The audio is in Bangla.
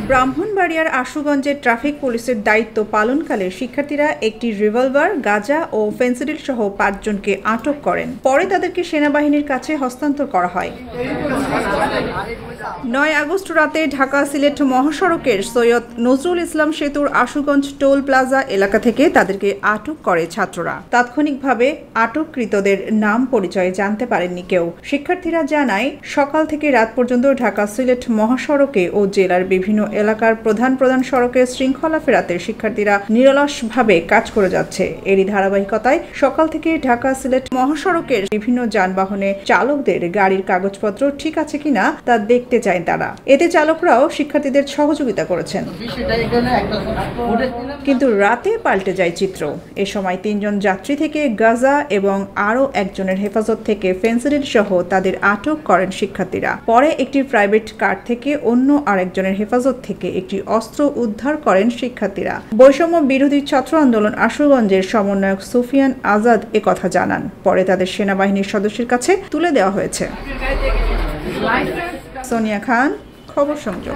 ব্রাহ্মণবাড়িয়ার আশুগঞ্জে ট্রাফিক পুলিশের দায়িত্ব পালনকালে শিক্ষার্থীরা একটি রিভলভার, গাঁজা ও ফেনসিডিল সহ ৫ জনকে আটক করেন। পরে তাদেরকে সেনাবাহিনীর কাছে হস্তান্তর করা হয়। ৯ আগস্ট রাতে ঢাকা-সিলেট মহাসড়কের সৈয়দ নজরুল ইসলাম সেতুর আশুগঞ্জ টোল প্লাজা এলাকা থেকে তাদেরকে আটক করে ছাত্ররা। তাৎক্ষণিকভাবে আটককৃতদের নাম পরিচয় জানতে পারেননি কেউ। শিক্ষার্থীরা জানায়, সকাল থেকে রাত পর্যন্ত ঢাকা-সিলেট মহাসড়কে ও জেলার বিভিন্ন এলাকার প্রধান সড়কে শৃঙ্খলা ফেরাতে শিক্ষার্থীরা নিরলসভাবে কাজ করে যাচ্ছে। এরই ধারাবাহিকতায় সকাল থেকে ঢাকা-সিলেট মহাসড়কের বিভিন্ন যানবাহনে চালকদের গাড়ির কাগজপত্র ঠিক আছে কিনা তা দেখতে চায় তারা। এতে চালকরাও শিক্ষার্থীদের সহযোগিতা করেছেন। কিন্তু রাতে পাল্টে যায় চিত্র। এ সময় ৩ জন যাত্রী থেকে গাঁজা এবং আরও একজনের হেফাজত থেকে ফেনসিডিল সহ তাদের আটক করেন শিক্ষার্থীরা। পরে একটি প্রাইভেট কার থেকে অন্য আরেকজনের হেফাজত থেকে একটি অস্ত্র উদ্ধার করেন শিক্ষার্থীরা। বৈষম্য বিরোধী ছাত্র আন্দোলন আশুগঞ্জের সমন্বয়ক সুফিয়ান আজাদ একথা জানান। পরে তাদের সেনাবাহিনীর সদস্যের কাছে তুলে দেওয়া হয়েছে। সোনিয়া খান, খবর সংযোগ।